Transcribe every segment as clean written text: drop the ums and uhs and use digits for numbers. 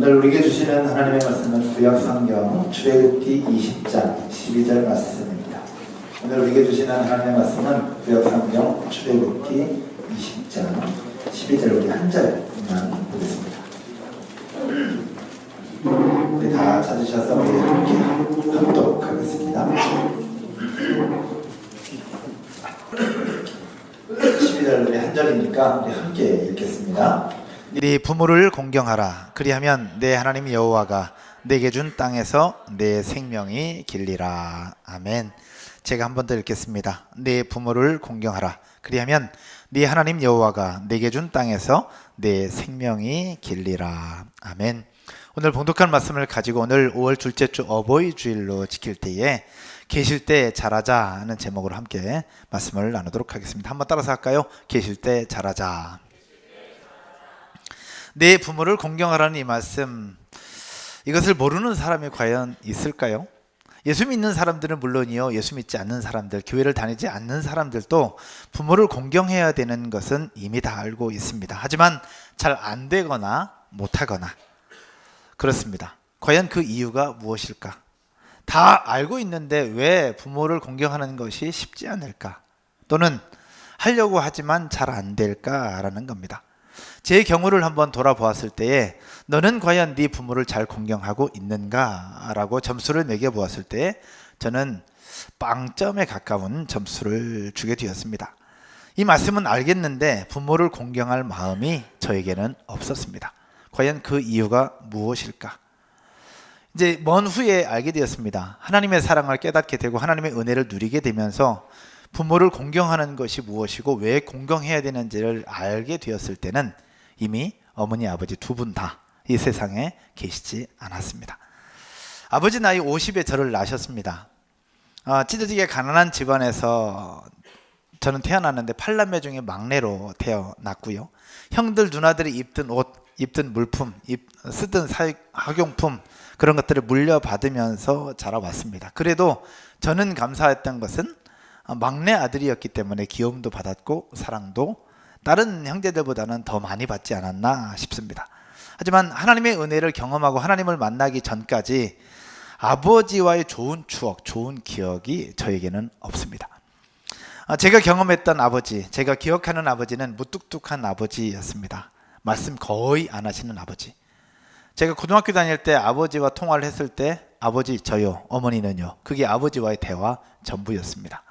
오늘 우리에게 주시는 하나님의 말씀은 구약성경 출애굽기 20장 12절 말씀입니다. 오늘 우리에게 주시는 하나님의 말씀은 구약성경 출애굽기 20장 12절 우리 한 절만 보겠습니다. 우리 다 찾으셔서 우리 함께 합독하겠습니다. 12절 우리 한 절이니까 우리 함께 읽겠습니다. 네 부모를 공경하라. 그리하면 내 하나님 여호와가 내게 준 땅에서 내 생명이 길리라. 아멘. 제가 한 번 더 읽겠습니다. 네 부모를 공경하라. 그리하면 네 하나님 여호와가 내게 준 땅에서 내 생명이 길리라. 아멘. 오늘 봉독할 말씀을 가지고 오늘 5월 둘째 주 어버이 주일로 지킬 때에 계실 때 잘하자 하는 제목으로 함께 말씀을 나누도록 하겠습니다. 한번 따라서 할까요? 계실 때 잘하자. 내 부모를 공경하라는 이 말씀, 이것을 모르는 사람이 과연 있을까요? 예수 믿는 사람들은 물론이요, 예수 믿지 않는 사람들, 교회를 다니지 않는 사람들도 부모를 공경해야 되는 것은 이미 다 알고 있습니다. 하지만 잘 안 되거나 못하거나 그렇습니다. 과연 그 이유가 무엇일까? 다 알고 있는데 왜 부모를 공경하는 것이 쉽지 않을까? 또는 하려고 하지만 잘 안 될까라는 겁니다. 제 경우를 한번 돌아보았을 때에 너는 과연 네 부모를 잘 공경하고 있는가? 라고 점수를 매겨보았을 때 저는 빵점에 가까운 점수를 주게 되었습니다. 이 말씀은 알겠는데 부모를 공경할 마음이 저에게는 없었습니다. 과연 그 이유가 무엇일까? 이제 먼 후에 알게 되었습니다. 하나님의 사랑을 깨닫게 되고 하나님의 은혜를 누리게 되면서 부모를 공경하는 것이 무엇이고 왜 공경해야 되는지를 알게 되었을 때는 이미 어머니 아버지 두 분 다 이 세상에 계시지 않았습니다. 아버지 나이 50에 저를 낳으셨습니다. 찢어지게 가난한 집안에서 저는 태어났는데 8남매 중에 막내로 태어났고요. 형들 누나들이 입던 옷, 입던 물품, 쓰던 학용품 그런 것들을 물려받으면서 자라왔습니다. 그래도 저는 감사했던 것은 막내 아들이었기 때문에 귀여움도 받았고 사랑도 다른 형제들보다는 더 많이 받지 않았나 싶습니다. 하지만 하나님의 은혜를 경험하고 하나님을 만나기 전까지 아버지와의 좋은 추억, 좋은 기억이 저에게는 없습니다. 제가 경험했던 아버지, 제가 기억하는 아버지는 무뚝뚝한 아버지였습니다. 말씀 거의 안 하시는 아버지. 제가 고등학교 다닐 때 아버지와 통화를 했을 때 아버지 저요, 어머니는요. 그게 아버지와의 대화 전부였습니다.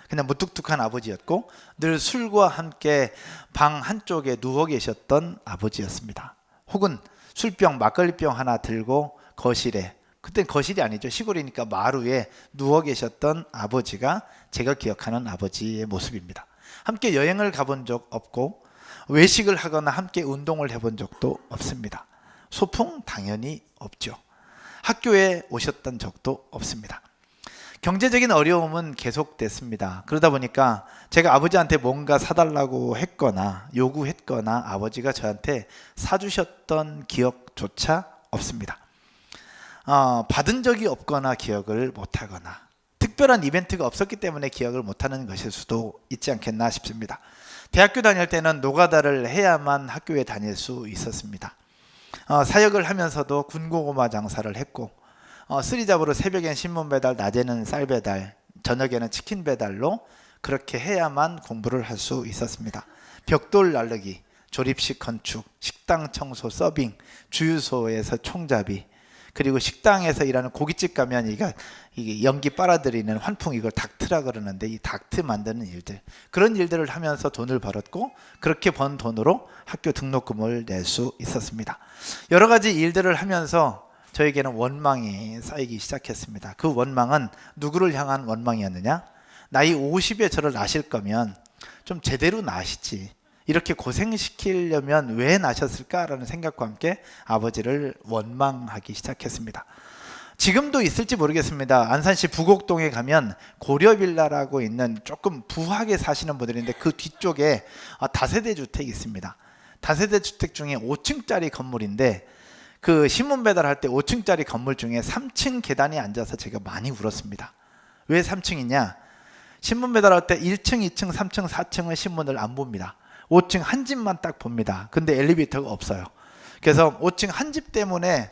그냥 무뚝뚝한 아버지였고 늘 술과 함께 방 한쪽에 누워 계셨던 아버지였습니다. 혹은 술병, 막걸리병 하나 들고 거실에, 그땐 거실이 아니죠. 시골이니까 마루에 누워 계셨던 아버지가 제가 기억하는 아버지의 모습입니다. 함께 여행을 가본 적 없고 외식을 하거나 함께 운동을 해본 적도 없습니다. 소풍 당연히 없죠. 학교에 오셨던 적도 없습니다. 경제적인 어려움은 계속됐습니다. 그러다 보니까 제가 아버지한테 뭔가 사달라고 했거나 요구했거나 아버지가 저한테 사주셨던 기억조차 없습니다. 받은 적이 없거나 기억을 못하거나 특별한 이벤트가 없었기 때문에 기억을 못하는 것일 수도 있지 않겠나 싶습니다. 대학교 다닐 때는 노가다를 해야만 학교에 다닐 수 있었습니다. 사역을 하면서도 군고구마 장사를 했고 쓰리잡으로 새벽엔 신문 배달, 낮에는 쌀 배달, 저녁에는 치킨 배달로 그렇게 해야만 공부를 할 수 있었습니다. 벽돌 나르기, 조립식 건축, 식당 청소, 서빙, 주유소에서 총잡이, 그리고 식당에서 일하는 고깃집 가면 이게 연기 빨아들이는 환풍, 이걸 닥트라 그러는데 이 닥트 만드는 일들, 그런 일들을 하면서 돈을 벌었고 그렇게 번 돈으로 학교 등록금을 낼 수 있었습니다. 여러 가지 일들을 하면서 저에게는 원망이 쌓이기 시작했습니다. 그 원망은 누구를 향한 원망이었느냐? 나이 50에 저를 낳으실 거면 좀 제대로 낳으시지, 이렇게 고생시키려면 왜 낳으셨을까라는 생각과 함께 아버지를 원망하기 시작했습니다. 지금도 있을지 모르겠습니다. 안산시 부곡동에 가면 고려빌라라고 있는 조금 부하게 사시는 분들인데 그 뒤쪽에 다세대 주택이 있습니다. 다세대 주택 중에 5층짜리 건물인데 그 신문 배달할 때 5층짜리 건물 중에 3층 계단에 앉아서 제가 많이 울었습니다. 왜 3층이냐? 신문 배달할 때 1층, 2층, 3층, 4층은 신문을 안 봅니다. 5층 한 집만 딱 봅니다. 근데 엘리베이터가 없어요. 그래서 5층 한 집 때문에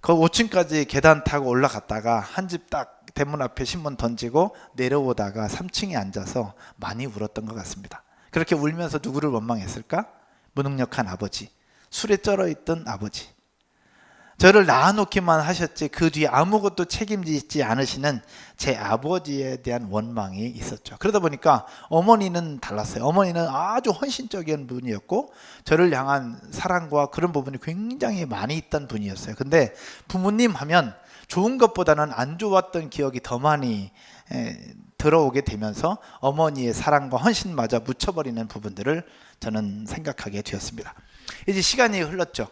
그 5층까지 계단 타고 올라갔다가 한 집 딱 대문 앞에 신문 던지고 내려오다가 3층에 앉아서 많이 울었던 것 같습니다. 그렇게 울면서 누구를 원망했을까? 무능력한 아버지, 술에 쩔어있던 아버지. 저를 낳아놓기만 하셨지 그 뒤에 아무것도 책임지지 않으시는 제 아버지에 대한 원망이 있었죠. 그러다 보니까 어머니는 달랐어요. 어머니는 아주 헌신적인 분이었고 저를 향한 사랑과 그런 부분이 굉장히 많이 있던 분이었어요. 근데 부모님 하면 좋은 것보다는 안 좋았던 기억이 더 많이 들어오게 되면서 어머니의 사랑과 헌신마저 묻혀버리는 부분들을 저는 생각하게 되었습니다. 이제 시간이 흘렀죠.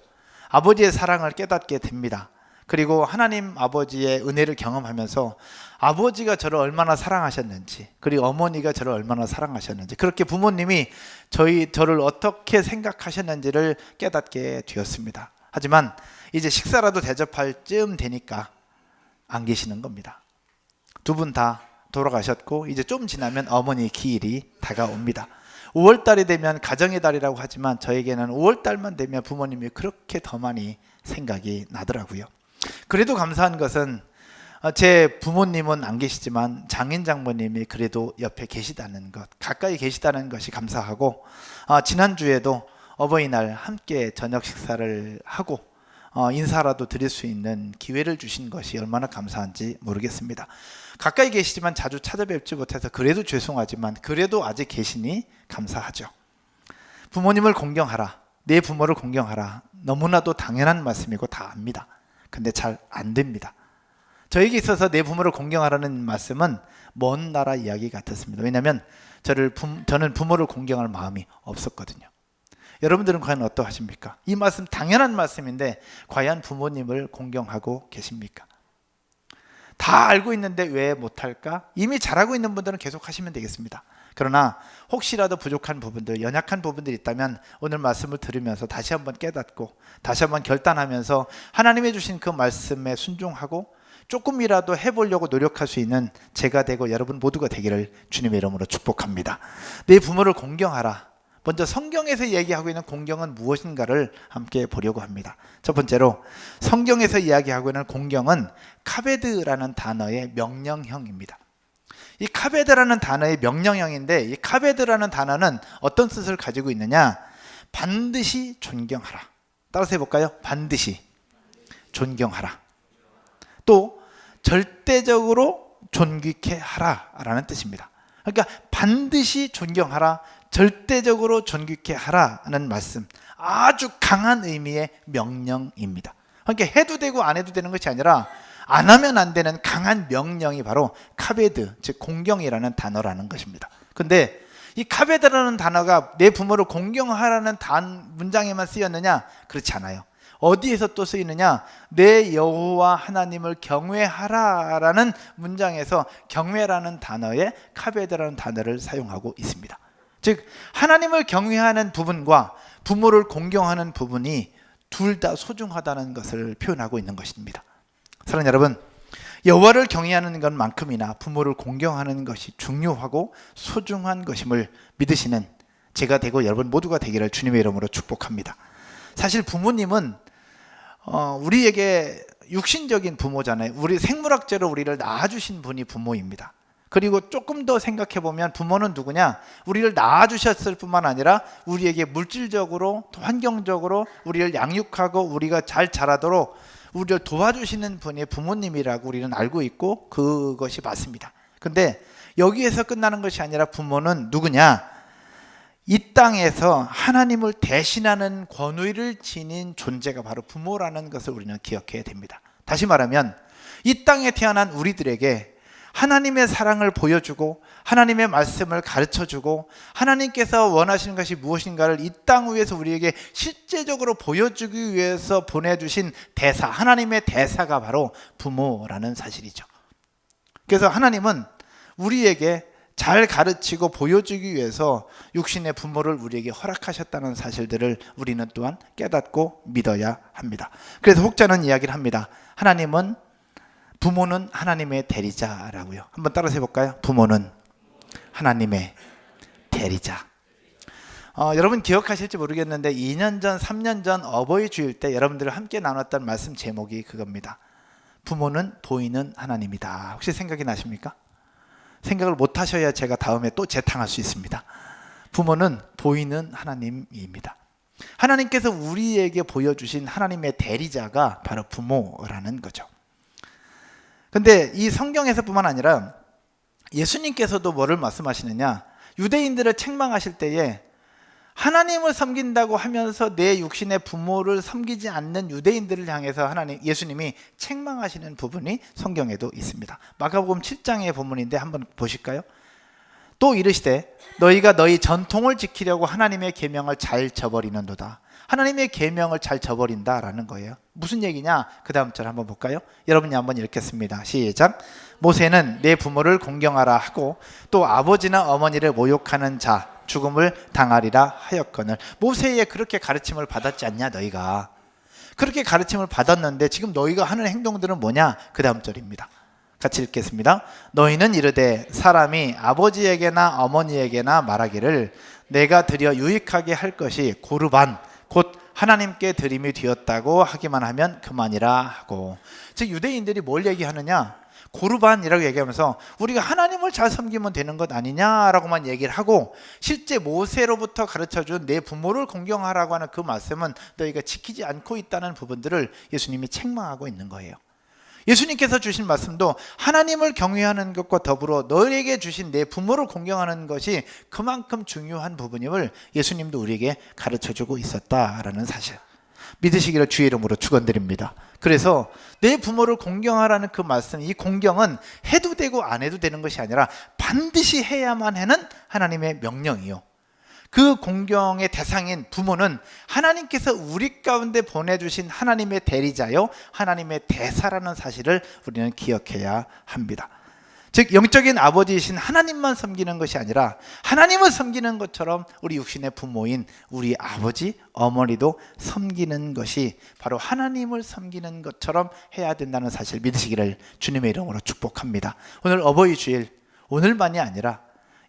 아버지의 사랑을 깨닫게 됩니다. 그리고 하나님 아버지의 은혜를 경험하면서 아버지가 저를 얼마나 사랑하셨는지, 그리고 어머니가 저를 얼마나 사랑하셨는지, 그렇게 부모님이 저를 어떻게 생각하셨는지를 깨닫게 되었습니다. 하지만 이제 식사라도 대접할 쯤 되니까 안 계시는 겁니다. 두 분 다 돌아가셨고 이제 좀 지나면 어머니 기일이 다가옵니다. 5월달이 되면 가정의 달이라고 하지만 저에게는 5월달만 되면 부모님이 그렇게 더 많이 생각이 나더라고요. 그래도 감사한 것은 제 부모님은 안 계시지만 장인 장모님이 그래도 옆에 계시다는 것, 가까이 계시다는 것이 감사하고, 지난주에도 어버이날 함께 저녁 식사를 하고 인사라도 드릴 수 있는 기회를 주신 것이 얼마나 감사한지 모르겠습니다. 가까이 계시지만 자주 찾아뵙지 못해서 그래도 죄송하지만 그래도 아직 계시니 감사하죠. 부모님을 공경하라, 내 부모를 공경하라, 너무나도 당연한 말씀이고 다 압니다. 근데 잘 안 됩니다. 저에게 있어서 내 부모를 공경하라는 말씀은 먼 나라 이야기 같았습니다. 왜냐하면 저는 부모를 공경할 마음이 없었거든요. 여러분들은 과연 어떠하십니까? 이 말씀 당연한 말씀인데 과연 부모님을 공경하고 계십니까? 다 알고 있는데 왜 못할까? 이미 잘하고 있는 분들은 계속 하시면 되겠습니다. 그러나 혹시라도 부족한 부분들, 연약한 부분들이 있다면 오늘 말씀을 들으면서 다시 한번 깨닫고 다시 한번 결단하면서 하나님이 주신 그 말씀에 순종하고 조금이라도 해보려고 노력할 수 있는 제가 되고 여러분 모두가 되기를 주님의 이름으로 축복합니다. 내 부모를 공경하라. 먼저 성경에서 얘기하고 있는 공경은 무엇인가를 함께 보려고 합니다. 첫 번째로 성경에서 이야기하고 있는 공경은 카베드라는 단어의 명령형입니다. 이 카베드라는 단어의 명령형인데 이 카베드라는 단어는 어떤 뜻을 가지고 있느냐? 반드시 존경하라. 따라서 해볼까요? 반드시 존경하라. 또 절대적으로 존귀케 하라라는 뜻입니다. 그러니까 반드시 존경하라, 절대적으로 존귀케 하라는 말씀, 아주 강한 의미의 명령입니다. 그러니까 해도 되고 안 해도 되는 것이 아니라 안 하면 안 되는 강한 명령이 바로 카베드, 즉 공경이라는 단어라는 것입니다. 근데 이 카베드라는 단어가 내 부모를 공경하라는 문장에만 쓰였느냐? 그렇지 않아요. 어디에서 또 쓰이느냐? 내 여호와 하나님을 경외하라라는 문장에서 경외라는 단어에 카베드라는 단어를 사용하고 있습니다. 즉 하나님을 경외하는 부분과 부모를 공경하는 부분이 둘 다 소중하다는 것을 표현하고 있는 것입니다. 사랑하는 여러분, 여호와를 경외하는 것만큼이나 부모를 공경하는 것이 중요하고 소중한 것임을 믿으시는 제가 되고 여러분 모두가 되기를 주님의 이름으로 축복합니다. 사실 부모님은 우리에게 육신적인 부모잖아요. 우리 생물학적으로 우리를 낳아주신 분이 부모입니다. 그리고 조금 더 생각해보면 부모는 누구냐? 우리를 낳아주셨을 뿐만 아니라 우리에게 물질적으로, 환경적으로 우리를 양육하고 우리가 잘 자라도록 우리를 도와주시는 분이 부모님이라고 우리는 알고 있고 그것이 맞습니다. 근데 여기에서 끝나는 것이 아니라 부모는 누구냐? 이 땅에서 하나님을 대신하는 권위를 지닌 존재가 바로 부모라는 것을 우리는 기억해야 됩니다. 다시 말하면 이 땅에 태어난 우리들에게 하나님의 사랑을 보여주고 하나님의 말씀을 가르쳐주고 하나님께서 원하시는 것이 무엇인가를 이 땅 위에서 우리에게 실제적으로 보여주기 위해서 보내주신 대사, 하나님의 대사가 바로 부모라는 사실이죠. 그래서 하나님은 우리에게 잘 가르치고 보여주기 위해서 육신의 부모를 우리에게 허락하셨다는 사실들을 우리는 또한 깨닫고 믿어야 합니다. 그래서 혹자는 이야기를 합니다. 부모는 하나님의 대리자라고요. 한번 따라서 해볼까요? 부모는 하나님의 대리자. 여러분 기억하실지 모르겠는데 2년 전, 3년 전 어버이 주일 때 여러분들과 함께 나눴던 말씀 제목이 그겁니다. 부모는 보이는 하나님이다. 혹시 생각이 나십니까? 생각을 못 하셔야 제가 다음에 또 재탕할 수 있습니다. 부모는 보이는 하나님입니다. 하나님께서 우리에게 보여주신 하나님의 대리자가 바로 부모라는 거죠. 근데 이 성경에서뿐만 아니라 예수님께서도 뭐를 말씀하시느냐, 유대인들을 책망하실 때에 하나님을 섬긴다고 하면서 내 육신의 부모를 섬기지 않는 유대인들을 향해서 예수님이 책망하시는 부분이 성경에도 있습니다. 마가복음 7장의 본문인데 한번 보실까요? 또 이르시되 너희가 너희 전통을 지키려고 하나님의 계명을 잘 저버리는도다. 하나님의 계명을 잘 저버린다라는 거예요. 무슨 얘기냐? 그 다음 절 한번 볼까요? 여러분이 한번 읽겠습니다. 시작. 모세는 내 부모를 공경하라 하고 또 아버지나 어머니를 모욕하는 자 죽음을 당하리라 하였거늘. 모세의 그렇게 가르침을 받았지 않냐 너희가. 그렇게 가르침을 받았는데 지금 너희가 하는 행동들은 뭐냐? 그 다음 절입니다. 같이 읽겠습니다. 너희는 이르되 사람이 아버지에게나 어머니에게나 말하기를 내가 드려 유익하게 할 것이 고르반 곧 하나님께 드림이 되었다고 하기만 하면 그만이라 하고. 즉 유대인들이 뭘 얘기하느냐, 고르반이라고 얘기하면서 우리가 하나님을 잘 섬기면 되는 것 아니냐라고만 얘기를 하고, 실제 모세로부터 가르쳐준 내 부모를 공경하라고 하는 그 말씀은 너희가 지키지 않고 있다는 부분들을 예수님이 책망하고 있는 거예요. 예수님께서 주신 말씀도 하나님을 경외하는 것과 더불어 너희에게 주신 내 부모를 공경하는 것이 그만큼 중요한 부분임을 예수님도 우리에게 가르쳐주고 있었다라는 사실, 믿으시기를 주의 이름으로 축원드립니다. 그래서 내 부모를 공경하라는 그 말씀, 이 공경은 해도 되고 안 해도 되는 것이 아니라 반드시 해야만 하는 하나님의 명령이요, 그 공경의 대상인 부모는 하나님께서 우리 가운데 보내주신 하나님의 대리자요 하나님의 대사라는 사실을 우리는 기억해야 합니다. 즉 영적인 아버지이신 하나님만 섬기는 것이 아니라 하나님을 섬기는 것처럼 우리 육신의 부모인 우리 아버지, 어머니도 섬기는 것이 바로 하나님을 섬기는 것처럼 해야 된다는 사실 믿으시기를 주님의 이름으로 축복합니다. 오늘 어버이 주일, 오늘만이 아니라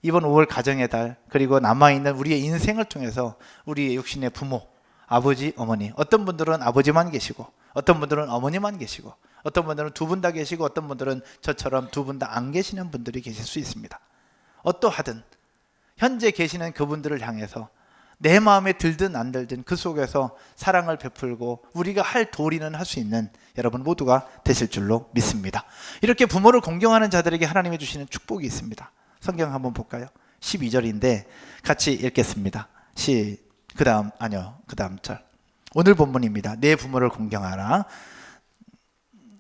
이번 5월 가정의 달, 그리고 남아있는 우리의 인생을 통해서 우리의 육신의 부모, 아버지, 어머니, 어떤 분들은 아버지만 계시고 어떤 분들은 어머니만 계시고 어떤 분들은 두 분 다 계시고 어떤 분들은 저처럼 두 분 다 안 계시는 분들이 계실 수 있습니다. 어떠하든 현재 계시는 그분들을 향해서 내 마음에 들든 안 들든 그 속에서 사랑을 베풀고 우리가 할 도리는 할 수 있는 여러분 모두가 되실 줄로 믿습니다. 이렇게 부모를 공경하는 자들에게 하나님이 주시는 축복이 있습니다. 성경 한번 볼까요? 12절인데 같이 읽겠습니다. 그 다음 절. 오늘 본문입니다. 내 부모를 공경하라.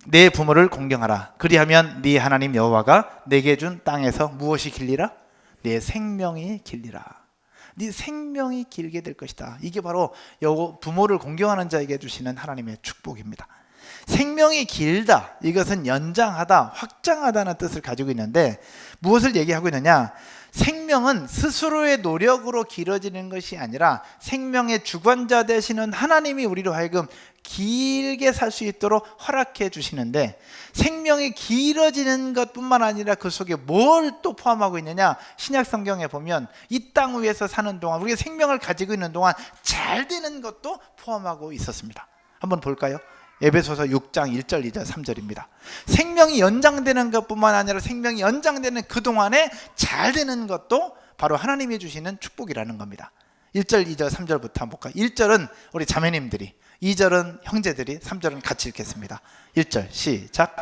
내 부모를 공경하라. 그리하면 네 하나님 여호와가 내게 준 땅에서 무엇이 길리라? 내 생명이 길리라. 네 생명이 길게 될 것이다. 이게 바로 부모를 공경하는 자에게 주시는 하나님의 축복입니다. 생명이 길다, 이것은 연장하다, 확장하다는 뜻을 가지고 있는데 무엇을 얘기하고 있느냐? 생명은 스스로의 노력으로 길어지는 것이 아니라 생명의 주관자 되시는 하나님이 우리로 하여금 길게 살 수 있도록 허락해 주시는데, 생명이 길어지는 것뿐만 아니라 그 속에 뭘 또 포함하고 있느냐? 신약 성경에 보면 이 땅 위에서 사는 동안 우리가 생명을 가지고 있는 동안 잘 되는 것도 포함하고 있었습니다. 한번 볼까요? 에베소서 6장 1절, 2절, 3절입니다. 생명이 연장되는 것뿐만 아니라 생명이 연장되는 그동안에 잘 되는 것도 바로 하나님이 주시는 축복이라는 겁니다. 1절, 2절, 3절부터 한번 볼까요? 1절은 우리 자매님들이, 2절은 형제들이, 3절은 같이 읽겠습니다. 1절 시작.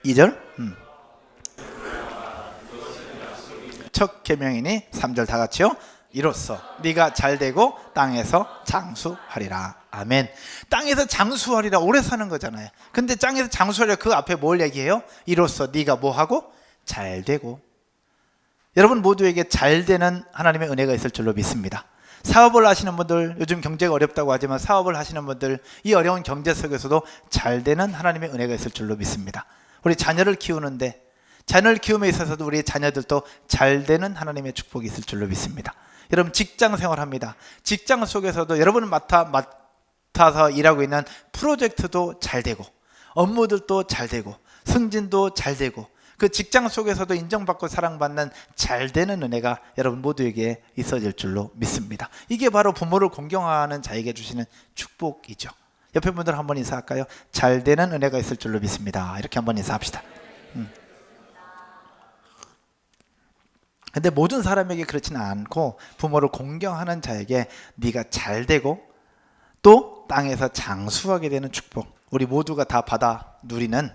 2절 첫 계명이니 3절 다 같이요. 이로써 네가 잘되고 땅에서 장수하리라. 아멘. 땅에서 장수하리라, 오래 사는 거잖아요. 근데 땅에서 장수하리라, 그 앞에 뭘 얘기해요? 이로써 네가 뭐하고? 잘되고. 여러분 모두에게 잘되는 하나님의 은혜가 있을 줄로 믿습니다. 사업을 하시는 분들, 요즘 경제가 어렵다고 하지만 사업을 하시는 분들, 이 어려운 경제 속에서도 잘되는 하나님의 은혜가 있을 줄로 믿습니다. 우리 자녀를 키우는데, 자녀를 키움에 있어서도 우리 자녀들도 잘되는 하나님의 축복이 있을 줄로 믿습니다. 여러분 직장 생활합니다. 직장 속에서도 여러분을 맡아서 일하고 있는 프로젝트도 잘 되고, 업무들도 잘 되고, 승진도 잘 되고, 그 직장 속에서도 인정받고 사랑받는 잘 되는 은혜가 여러분 모두에게 있어질 줄로 믿습니다. 이게 바로 부모를 공경하는 자에게 주시는 축복이죠. 옆에 분들 한번 인사할까요? 잘 되는 은혜가 있을 줄로 믿습니다. 이렇게 한번 인사합시다. 근데 모든 사람에게 그렇지는 않고 부모를 공경하는 자에게 네가 잘 되고 또 땅에서 장수하게 되는 축복, 우리 모두가 다 받아 누리는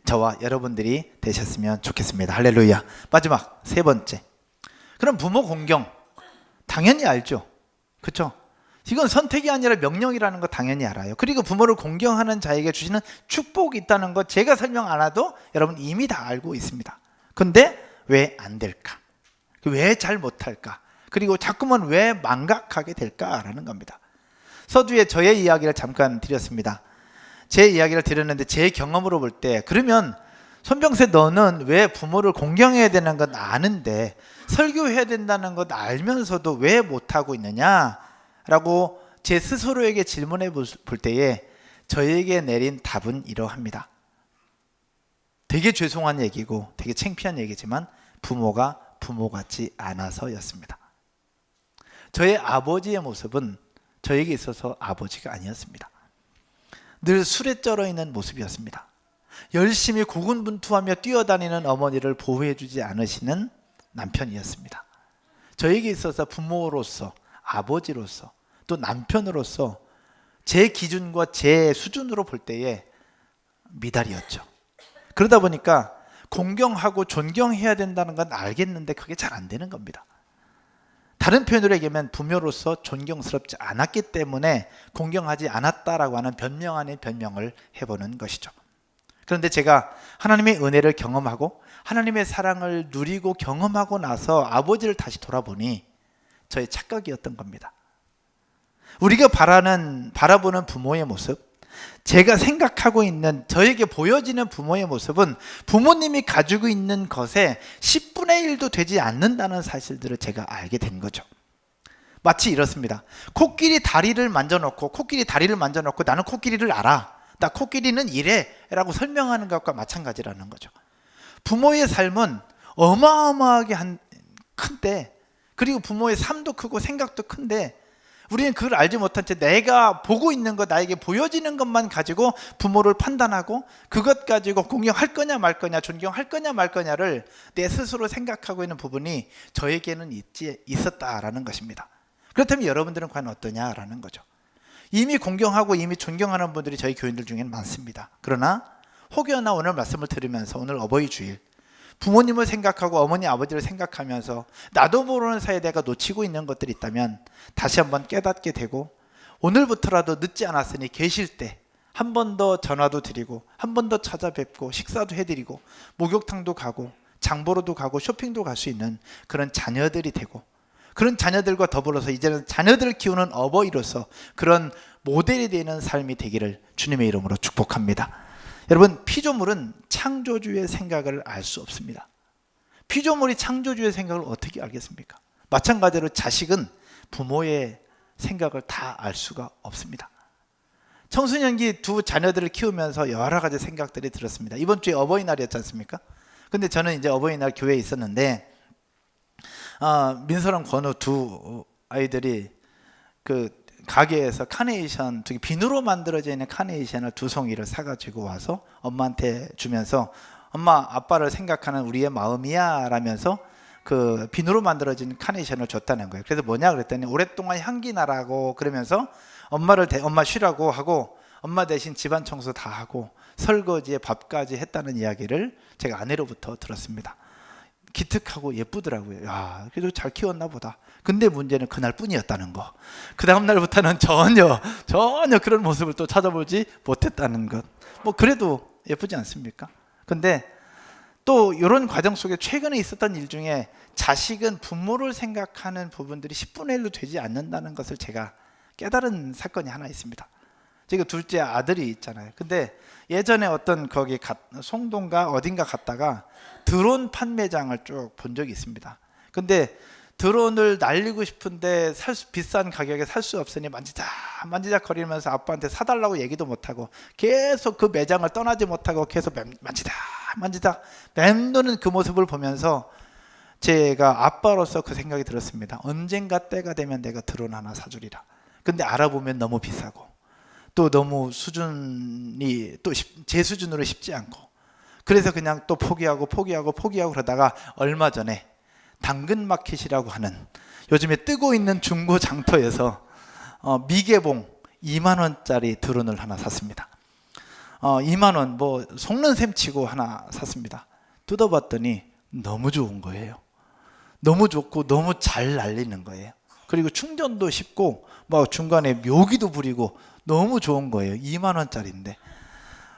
저와 여러분들이 되셨으면 좋겠습니다. 할렐루야. 마지막 세 번째, 그럼 부모 공경 당연히 알죠. 그렇죠? 이건 선택이 아니라 명령이라는 거 당연히 알아요. 그리고 부모를 공경하는 자에게 주시는 축복이 있다는 거 제가 설명 안 해도 여러분 이미 다 알고 있습니다. 근데 왜 안 될까? 왜 잘 못할까? 그리고 자꾸만 왜 망각하게 될까라는 겁니다. 서두에 저의 이야기를 잠깐 드렸습니다. 제 이야기를 드렸는데 제 경험으로 볼 때, 그러면 손병세 너는 왜 부모를 공경해야 되는 건 아는데 설교해야 된다는 것 알면서도 왜 못하고 있느냐라고 제 스스로에게 질문해 볼 때에 저에게 내린 답은 이러합니다. 되게 죄송한 얘기고 되게 창피한 얘기지만 부모가 부모 같지 않아서였습니다. 저의 아버지의 모습은 저에게 있어서 아버지가 아니었습니다. 늘 술에 쩔어 있는 모습이었습니다. 열심히 고군분투하며 뛰어다니는 어머니를 보호해주지 않으시는 남편이었습니다. 저에게 있어서 부모로서, 아버지로서, 또 남편으로서 제 기준과 제 수준으로 볼 때에 미달이었죠. 그러다 보니까 공경하고 존경해야 된다는 건 알겠는데 그게 잘 안 되는 겁니다. 다른 표현으로 얘기하면 부모로서 존경스럽지 않았기 때문에 공경하지 않았다라고 하는 변명 아닌 변명을 해보는 것이죠. 그런데 제가 하나님의 은혜를 경험하고 하나님의 사랑을 누리고 경험하고 나서 아버지를 다시 돌아보니 저의 착각이었던 겁니다. 우리가 바라보는 부모의 모습, 제가 생각하고 있는, 저에게 보여지는 부모의 모습은 부모님이 가지고 있는 것에 10분의 1도 되지 않는다는 사실들을 제가 알게 된 거죠. 마치 이렇습니다. 코끼리 다리를 만져놓고 나는 코끼리를 알아, 나 코끼리는 이래 라고 설명하는 것과 마찬가지라는 거죠. 부모의 삶은 어마어마하게 큰데, 그리고 부모의 삶도 크고 생각도 큰데 우리는 그걸 알지 못한 채 내가 보고 있는 것, 나에게 보여지는 것만 가지고 부모를 판단하고 그것 가지고 공경할 거냐 말 거냐, 존경할 거냐 말 거냐를 내 스스로 생각하고 있는 부분이 저에게는 있었다라는 것입니다. 그렇다면 여러분들은 과연 어떠냐라는 거죠. 이미 공경하고 이미 존경하는 분들이 저희 교인들 중에는 많습니다. 그러나 혹여나 오늘 말씀을 들으면서, 오늘 어버이 주일 부모님을 생각하고 어머니 아버지를 생각하면서 나도 모르는 사이에 내가 놓치고 있는 것들이 있다면 다시 한번 깨닫게 되고, 오늘부터라도 늦지 않았으니 계실 때 한 번 더 전화도 드리고 한 번 더 찾아뵙고 식사도 해드리고 목욕탕도 가고 장보러도 가고 쇼핑도 갈 수 있는 그런 자녀들이 되고, 그런 자녀들과 더불어서 이제는 자녀들을 키우는 어버이로서 그런 모델이 되는 삶이 되기를 주님의 이름으로 축복합니다. 여러분, 피조물은 창조주의 생각을 알 수 없습니다. 피조물이 창조주의 생각을 어떻게 알겠습니까? 마찬가지로 자식은 부모의 생각을 다 알 수가 없습니다. 청소년기 두 자녀들을 키우면서 여러 가지 생각들이 들었습니다. 이번 주에 어버이날이었지 않습니까? 근데 저는 이제 어버이날 교회에 있었는데 민서랑 권우 두 아이들이 그 가게에서 카네이션, 비누로 만들어져 있는 카네이션을 2송이를 사가지고 와서 엄마한테 주면서 엄마, 아빠를 생각하는 우리의 마음이야 라면서 그 비누로 만들어진 카네이션을 줬다는 거예요. 그래서 뭐냐 그랬더니 오랫동안 향기 나라고 그러면서 엄마 쉬라고 하고 엄마 대신 집안 청소 다 하고 설거지에 밥까지 했다는 이야기를 제가 아내로부터 들었습니다. 기특하고 예쁘더라고요. 야, 그래도 잘 키웠나 보다. 근데 문제는 그날 뿐이었다는 거. 그 다음 날부터는 전혀 그런 모습을 또 찾아보지 못했다는 것. 뭐 그래도 예쁘지 않습니까? 근데 또 이런 과정 속에 최근에 있었던 일 중에 자식은 부모를 생각하는 부분들이 10분의 1도 되지 않는다는 것을 제가 깨달은 사건이 하나 있습니다. 제가 둘째 아들이 있잖아요. 근데 예전에 어떤 거기 송도인가 어딘가 갔다가 드론 판매장을 쭉 본 적이 있습니다. 근데 드론을 날리고 싶은데 비싼 가격에 살 수 없으니 만지작 거리면서 아빠한테 사달라고 얘기도 못하고 계속 그 매장을 떠나지 못하고 계속 만지작 맴도는 그 모습을 보면서 제가 아빠로서 그 생각이 들었습니다. 언젠가 때가 되면 내가 드론 하나 사주리라. 근데 알아보면 너무 비싸고 또 너무 수준이 또 제 수준으로 쉽지 않고, 그래서 그냥 또 포기하고 그러다가 얼마 전에 당근마켓이라고 하는 요즘에 뜨고 있는 중고 장터에서 미개봉 2만 원짜리 드론을 하나 샀습니다. 2만 원 뭐 속는 셈 치고 하나 샀습니다. 뜯어봤더니 너무 좋은 거예요. 너무 좋고 너무 잘 날리는 거예요. 그리고 충전도 쉽고 뭐 중간에 묘기도 부리고 너무 좋은 거예요. 2만 원짜리인데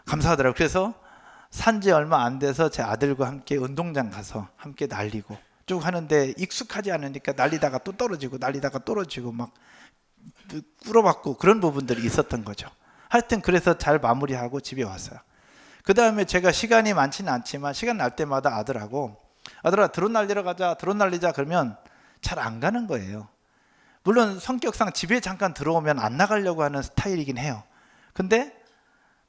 감사하더라고요. 그래서 산지 얼마 안 돼서 제 아들과 함께 운동장 가서 함께 날리고 쭉 하는데 익숙하지 않으니까 날리다가 또 떨어지고 막 꿇어받고 그런 부분들이 있었던 거죠. 하여튼 그래서 잘 마무리하고 집에 왔어요. 그 다음에 제가 시간이 많지는 않지만 시간 날 때마다 아들아 드론 날리러 가자, 드론 날리자 그러면 잘 안 가는 거예요. 물론 성격상 집에 잠깐 들어오면 안 나가려고 하는 스타일이긴 해요. 근데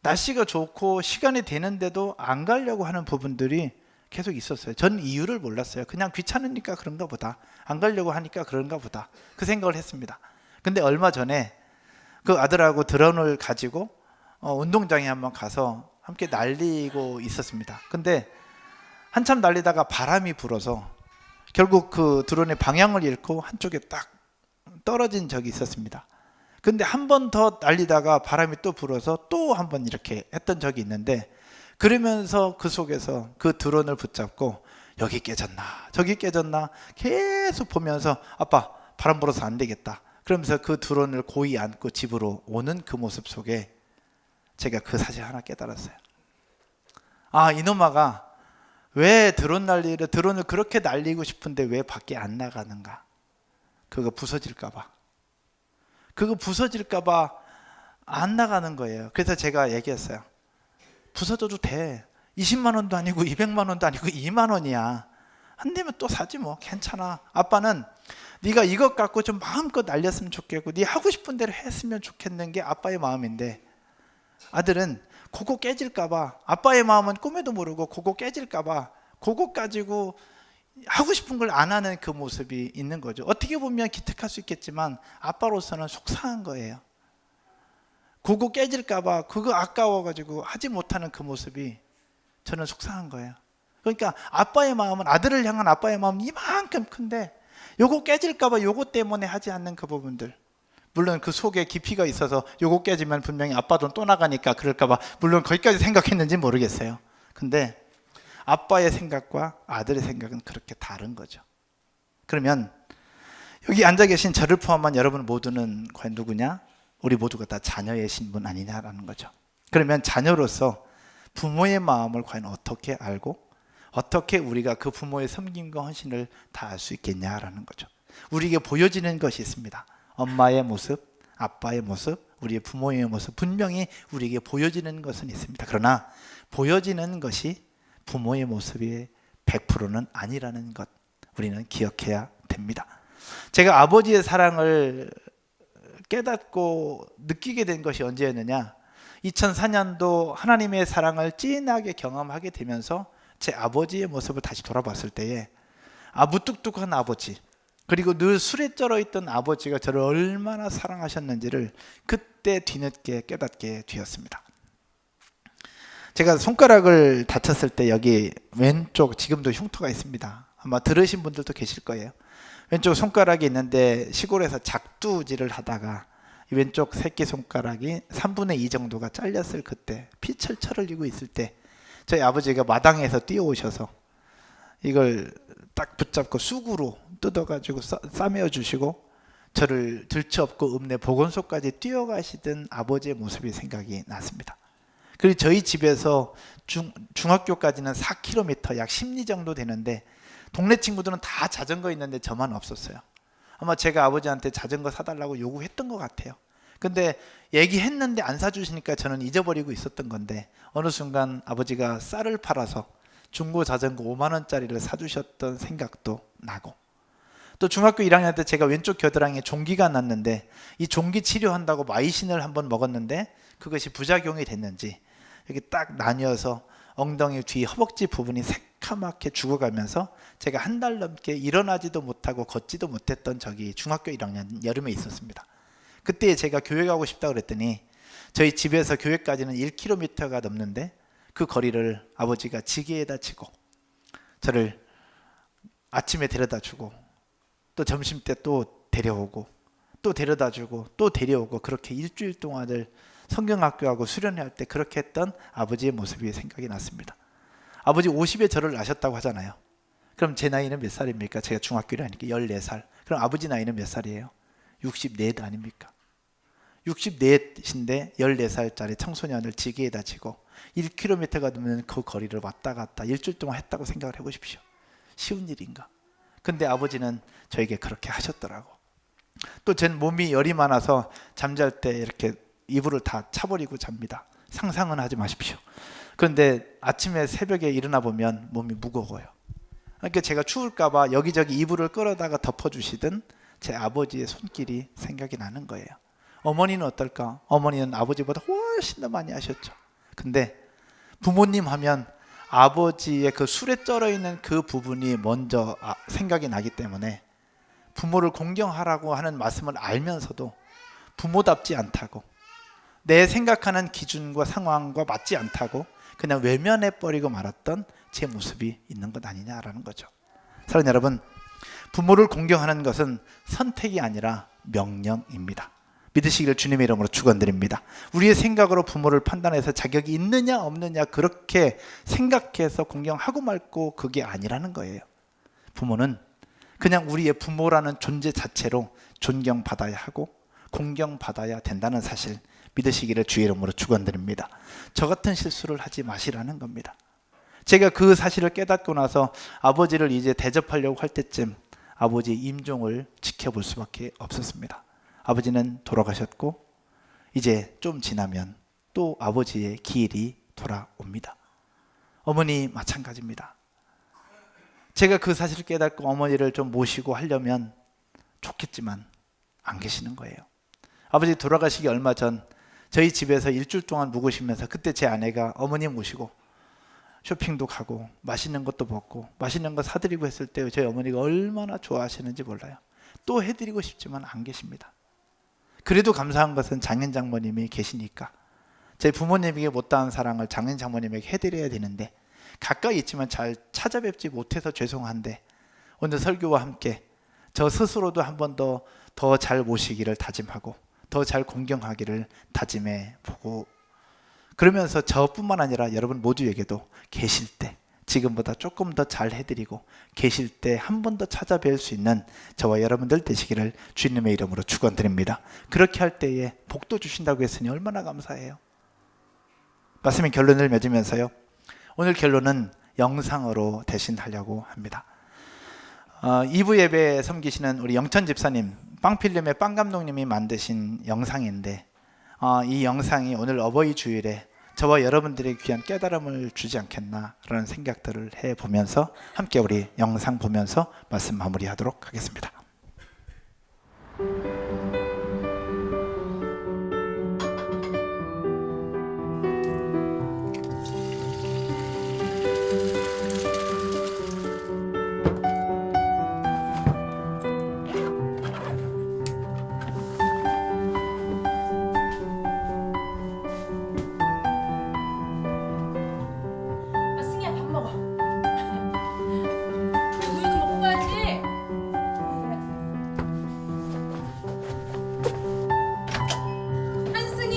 날씨가 좋고 시간이 되는데도 안 가려고 하는 부분들이 계속 있었어요. 전 이유를 몰랐어요. 그냥 귀찮으니까 그런가 보다, 안 가려고 하니까 그런가 보다, 그 생각을 했습니다. 근데 얼마 전에 그 아들하고 드론을 가지고 운동장에 한번 가서 함께 날리고 있었습니다. 근데 한참 날리다가 바람이 불어서 결국 그 드론의 방향을 잃고 한쪽에 딱 떨어진 적이 있었습니다. 근데 한 번 더 날리다가 바람이 또 불어서 또 한 번 이렇게 했던 적이 있는데, 그러면서 그 속에서 그 드론을 붙잡고 여기 깨졌나 저기 깨졌나 계속 보면서 아빠 바람 불어서 안 되겠다 그러면서 그 드론을 고이 안고 집으로 오는 그 모습 속에 제가 그 사실 하나 깨달았어요. 아, 이놈아가 왜 드론을 그렇게 날리고 싶은데 왜 밖에 안 나가는가? 그거 부서질까봐 안 나가는 거예요. 그래서 제가 얘기했어요. 부서져도 돼. 20만 원도 아니고 200만 원도 아니고 2만 원이야. 안 되면 또 사지 뭐, 괜찮아. 아빠는 네가 이것 갖고 좀 마음껏 날렸으면 좋겠고 네 하고 싶은 대로 했으면 좋겠는 게 아빠의 마음인데, 아들은 그거 깨질까봐, 아빠의 마음은 꿈에도 모르고 그거 깨질까봐 그거 가지고 하고 싶은 걸 안 하는 그 모습이 있는 거죠. 어떻게 보면 기특할 수 있겠지만 아빠로서는 속상한 거예요. 그거 깨질까봐 그거 아까워가지고 하지 못하는 그 모습이 저는 속상한 거예요. 그러니까 아빠의 마음은, 아들을 향한 아빠의 마음은 이만큼 큰데 요거 깨질까봐 요거 때문에 하지 않는 그 부분들, 물론 그 속에 깊이가 있어서 요거 깨지면 분명히 아빠 돈 또 나가니까 그럴까봐 물론 거기까지 생각했는지 모르겠어요. 근데 아빠의 생각과 아들의 생각은 그렇게 다른 거죠. 그러면 여기 앉아 계신 저를 포함한 여러분 모두는 과연 누구냐? 우리 모두가 다 자녀의 신분 아니냐라는 거죠. 그러면 자녀로서 부모의 마음을 과연 어떻게 알고 어떻게 우리가 그 부모의 섬김과 헌신을 다 알 수 있겠냐라는 거죠. 우리에게 보여지는 것이 있습니다. 엄마의 모습, 아빠의 모습, 우리의 부모의 모습, 분명히 우리에게 보여지는 것은 있습니다. 그러나 보여지는 것이 부모의 모습이 100%는 아니라는 것, 우리는 기억해야 됩니다. 제가 아버지의 사랑을 깨닫고 느끼게 된 것이 언제였느냐? 2004년도 하나님의 사랑을 진하게 경험하게 되면서 제 아버지의 모습을 다시 돌아봤을 때에 무뚝뚝한 아버지, 그리고 늘 술에 쩔어 있던 아버지가 저를 얼마나 사랑하셨는지를 그때 뒤늦게 깨닫게 되었습니다. 제가 손가락을 다쳤을 때 여기 왼쪽 지금도 흉터가 있습니다. 아마 들으신 분들도 계실 거예요. 왼쪽 손가락이 있는데 시골에서 작두질을 하다가 왼쪽 새끼손가락이 3분의 2 정도가 잘렸을 그때, 피 철철 흘리고 있을 때 저희 아버지가 마당에서 뛰어오셔서 이걸 딱 붙잡고 쑥으로 뜯어가지고 싸매어 주시고 저를 들쳐업고 읍내 보건소까지 뛰어가시던 아버지의 모습이 생각이 났습니다. 그리고 저희 집에서 중학교까지는 4km, 약 10리 정도 되는데 동네 친구들은 다 자전거 있는데 저만 없었어요. 아마 제가 아버지한테 자전거 사달라고 요구했던 것 같아요. 근데 얘기했는데 안 사주시니까 저는 잊어버리고 있었던 건데, 어느 순간 아버지가 쌀을 팔아서 중고 자전거 5만 원짜리를 사주셨던 생각도 나고, 또 중학교 1학년 때 제가 왼쪽 겨드랑이에 종기가 났는데 이 종기 치료한다고 마이신을 한번 먹었는데 그것이 부작용이 됐는지 이렇게 딱 나뉘어서 엉덩이 뒤 허벅지 부분이 새카맣게 죽어가면서 제가 한 달 넘게 일어나지도 못하고 걷지도 못했던 적이 중학교 1학년 여름에 있었습니다. 그때 제가 교회 가고 싶다 그랬더니 저희 집에서 교회까지는 1km가 넘는데 그 거리를 아버지가 지게에다 치고 저를 아침에 데려다 주고 또 점심때 또 데려오고 또 데려다 주고 또 데려오고 그렇게 일주일 동안을 성경학교하고 수련회 할 때 그렇게 했던 아버지의 모습이 생각이 났습니다. 아버지 50에 저를 낳으셨다고 하잖아요. 그럼 제 나이는 몇 살입니까? 제가 중학교 1학년이니까 14살. 그럼 아버지 나이는 몇 살이에요? 64 아닙니까? 64인데 14살짜리 청소년을 지게에다 지고 1km가 넘는 그 거리를 왔다 갔다 일주일 동안 했다고 생각을 해보십시오. 쉬운 일인가? 근데 아버지는 저에게 그렇게 하셨더라고. 또 전 몸이 열이 많아서 잠잘 때 이렇게 이불을 다 차버리고 잡니다. 상상은 하지 마십시오. 그런데 아침에 새벽에 일어나 보면 몸이 무거워요. 그러니까 제가 추울까 봐 여기저기 이불을 끌어다가 덮어주시던 제 아버지의 손길이 생각이 나는 거예요. 어머니는 어떨까? 어머니는 아버지보다 훨씬 더 많이 하셨죠. 근데 부모님 하면 아버지의 그 술에 쩔어 있는 그 부분이 먼저 생각이 나기 때문에 부모를 공경하라고 하는 말씀을 알면서도 부모답지 않다고 내 생각하는 기준과 상황과 맞지 않다고 그냥 외면해 버리고 말았던 제 모습이 있는 것 아니냐라는 거죠. 사랑하는 여러분, 부모를 공경하는 것은 선택이 아니라 명령입니다. 믿으시기를 주님의 이름으로 축원드립니다. 우리의 생각으로 부모를 판단해서 자격이 있느냐 없느냐 그렇게 생각해서 공경하고 말고 그게 아니라는 거예요. 부모는 그냥 우리의 부모라는 존재 자체로 존경받아야 하고 공경받아야 된다는 사실 믿으시기를 주의 이름으로 축원드립니다. 저 같은 실수를 하지 마시라는 겁니다. 제가 그 사실을 깨닫고 나서 아버지를 이제 대접하려고 할 때쯤 아버지의 임종을 지켜볼 수밖에 없었습니다. 아버지는 돌아가셨고 이제 좀 지나면 또 아버지의 기일이 돌아옵니다. 어머니 마찬가지입니다. 제가 그 사실을 깨닫고 어머니를 좀 모시고 하려면 좋겠지만 안 계시는 거예요. 아버지 돌아가시기 얼마 전 저희 집에서 일주일 동안 묵으시면서 그때 제 아내가 어머니 모시고 쇼핑도 가고 맛있는 것도 먹고 맛있는 거 사드리고 했을 때 저희 어머니가 얼마나 좋아하시는지 몰라요. 또 해드리고 싶지만 안 계십니다. 그래도 감사한 것은 장인 장모님이 계시니까 제 부모님에게 못다한 사랑을 장인 장모님에게 해드려야 되는데 가까이 있지만 잘 찾아뵙지 못해서 죄송한데 오늘 설교와 함께 저 스스로도 한 번 더 잘 모시기를 다짐하고 더 잘 공경하기를 다짐해 보고 그러면서 저뿐만 아니라 여러분 모두에게도 계실 때 지금보다 조금 더 잘 해드리고 계실 때 한 번 더 찾아뵐 수 있는 저와 여러분들 되시기를 주님의 이름으로 축원드립니다. 그렇게 할 때에 복도 주신다고 했으니 얼마나 감사해요. 말씀의 결론을 맺으면서요. 오늘 결론은 영상으로 대신하려고 합니다. 2부 예배 섬기시는 우리 영천 집사님, 빵필름의 빵 감독님이 만드신 영상인데 이 영상이 오늘 어버이 주일에 저와 여러분들의 귀한 깨달음을 주지 않겠나라는 생각들을 해보면서 함께 우리 영상 보면서 말씀 마무리하도록 하겠습니다. 승희야 밥 먹어. 우유도 먹고 가야지. 한승희.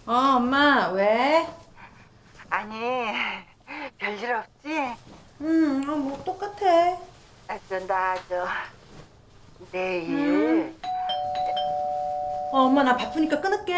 엄마 왜? 아니, 별일 없지? 뭐 똑같아. 나 내일 엄마 나 바쁘니까 끊을게.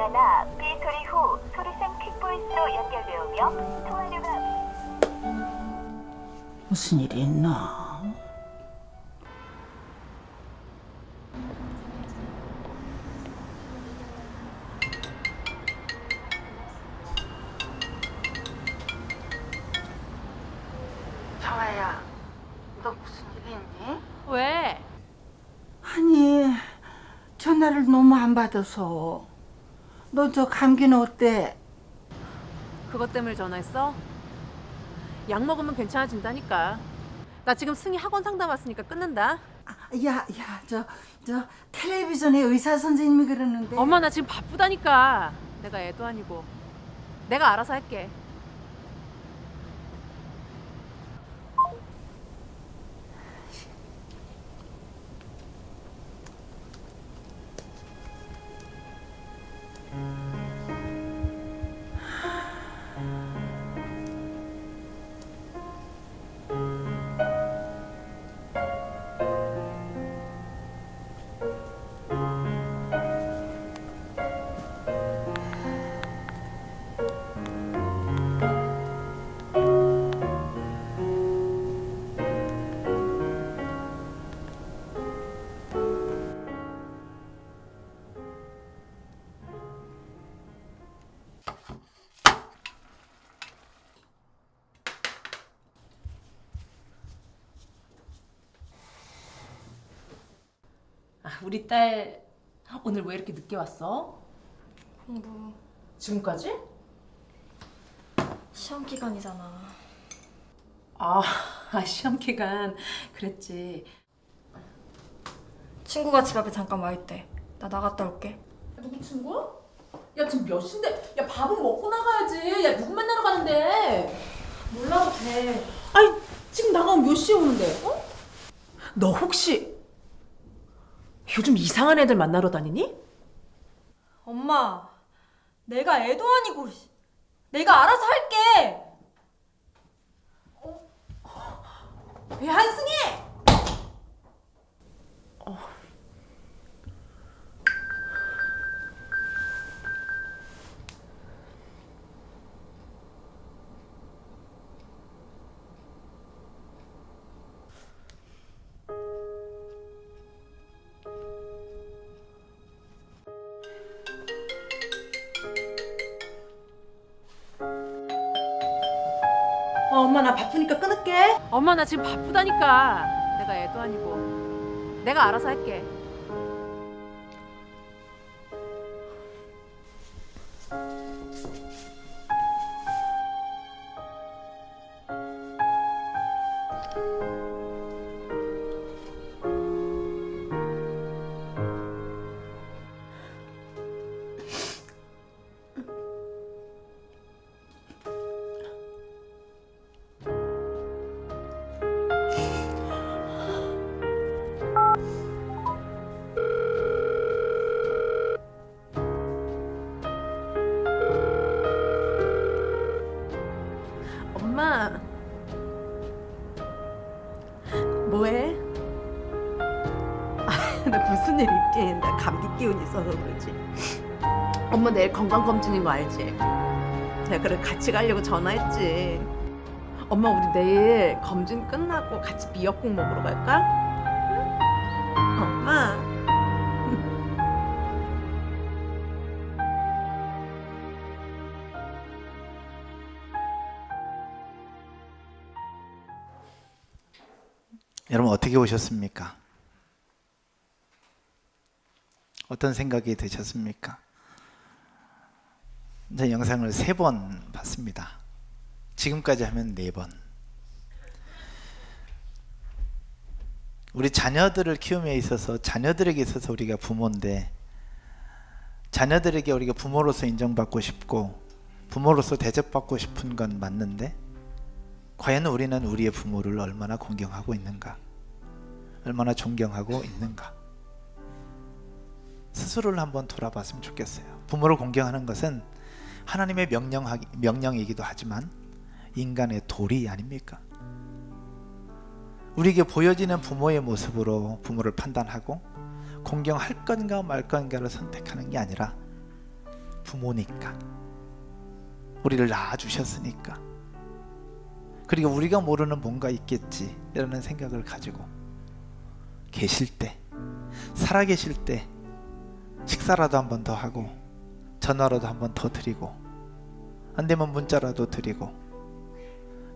하나 삐 소리 후 소리샘 퀵보이스로 연결되오며 통화료가 무슨 일이 있나? 정아야, 너 무슨 일 있니? 왜? 아니, 전화를 너무 안 받아서. 너 저 감기는 어때? 그것 때문에 전화했어? 약 먹으면 괜찮아진다니까. 나 지금 승희 학원 상담 왔으니까 끊는다. 야, 저 텔레비전에 의사 선생님이 그러는데. 엄마 나 지금 바쁘다니까. 내가 애도 아니고. 내가 알아서 할게. 우리 딸 오늘 왜 이렇게 늦게 왔어? 공부 지금까지? 시험 기간이잖아. 아, 시험 기간 그랬지. 친구가 집 앞에 잠깐 와 있대. 나 나갔다 올게. 누구 친구? 야 지금 몇 시인데? 야 밥은 먹고 나가야지. 야 누구 만나러 가는데? 몰라도 돼. 아니 지금 나가면 몇 시에 오는데? 어? 너 혹시 요즘 이상한 애들 만나러 다니니? 엄마, 내가 애도 아니고 내가 알아서 할게. 야 한승희! 엄마 나 바쁘니까 끊을게. 엄마 나 지금 바쁘다니까. 내가 애도 아니고. 내가 알아서 할게. 엄마 뭐해? 나 무슨 일 있긴. 나 감기 기운 있어서 그러지. 엄마 내일 건강검진인 거 알지? 내가 그래 같이 가려고 전화했지. 엄마 우리 내일 검진 끝나고 같이 미역국 먹으러 갈까? 응? 엄마 여러분 어떻게 오셨습니까? 어떤 생각이 드셨습니까? 제 영상을 3번 봤습니다. 지금까지 하면 4번. 우리 자녀들을 키움에 있어서, 자녀들에게 있어서 우리가 부모인데, 자녀들에게 우리가 부모로서 인정받고 싶고 부모로서 대접받고 싶은 건 맞는데, 과연 우리는 우리의 부모를 얼마나 공경하고 있는가, 얼마나 존경하고 있는가, 스스로를 한번 돌아봤으면 좋겠어요. 부모를 공경하는 것은 하나님의 명령이기도 하지만 인간의 도리 아닙니까? 우리에게 보여지는 부모의 모습으로 부모를 판단하고 공경할 건가 말 건가를 선택하는 게 아니라 부모니까, 우리를 낳아주셨으니까, 그리고 우리가 모르는 뭔가 있겠지 이라는 생각을 가지고 계실 때, 살아계실 때 식사라도 한 번 더 하고 전화라도 한 번 더 드리고, 안 되면 문자라도 드리고,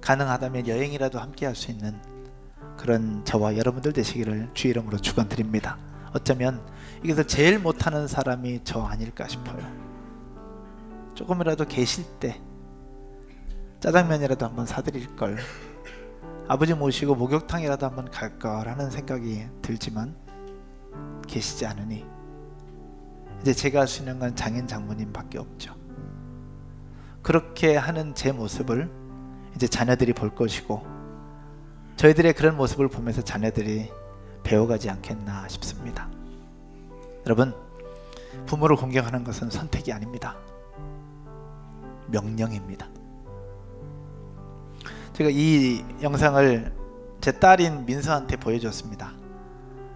가능하다면 여행이라도 함께 할 수 있는 그런 저와 여러분들 되시기를 주의 이름으로 축원드립니다. 어쩌면 이것을 제일 못하는 사람이 저 아닐까 싶어요. 조금이라도 계실 때 짜장면이라도 한번 사드릴 걸, 아버지 모시고 목욕탕이라도 한번 갈 거라는 생각이 들지만 계시지 않으니 이제 제가 할 수 있는 건 장인 장모님밖에 없죠. 그렇게 하는 제 모습을 이제 자녀들이 볼 것이고, 저희들의 그런 모습을 보면서 자녀들이 배워가지 않겠나 싶습니다. 여러분, 부모를 공경하는 것은 선택이 아닙니다. 명령입니다. 제가 이 영상을 제 딸인 민서한테 보여줬습니다.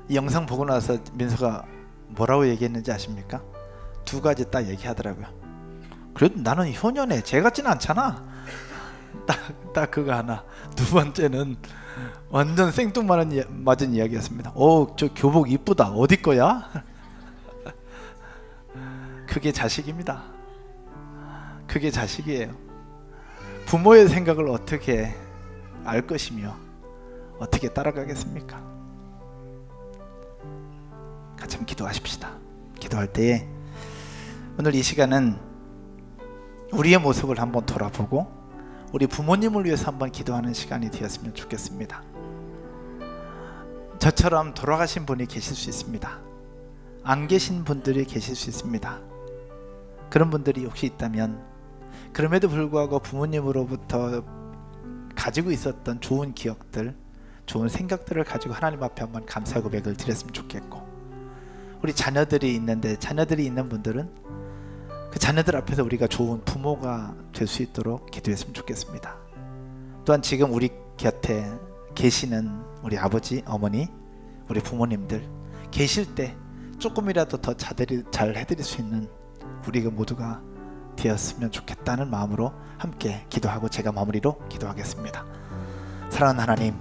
이 영상 보고 나서 민서가 뭐라고 얘기했는지 아십니까? 두 가지 딱 얘기하더라고요. 그래도 나는 효녀네, 쟤 같지는 않잖아. 딱 그거 하나. 두 번째는 완전 생뚱맞은 이야기였습니다. 저 교복 이쁘다, 어디 거야? 그게 자식입니다. 그게 자식이에요. 부모의 생각을 어떻게 알 것이며 어떻게 따라가겠습니까? 같이 한번 기도하십시다. 기도할 때에 오늘 이 시간은 우리의 모습을 한번 돌아보고 우리 부모님을 위해서 한번 기도하는 시간이 되었으면 좋겠습니다. 저처럼 돌아가신 분이 계실 수 있습니다. 안 계신 분들이 계실 수 있습니다. 그런 분들이 혹시 있다면, 그럼에도 불구하고 부모님으로부터 가지고 있었던 좋은 기억들, 좋은 생각들을 가지고 하나님 앞에 한번 감사 고백을 드렸으면 좋겠고, 우리 자녀들이 있는데, 자녀들이 있는 분들은 그 자녀들 앞에서 우리가 좋은 부모가 될 수 있도록 기도했으면 좋겠습니다. 또한 지금 우리 곁에 계시는 우리 아버지, 어머니, 우리 부모님들 계실 때 조금이라도 더 잘 해드릴 수 있는 우리가 모두가 되었으면 좋겠다는 마음으로 함께 기도하고 제가 마무리로 기도하겠습니다. 사랑하는 하나님,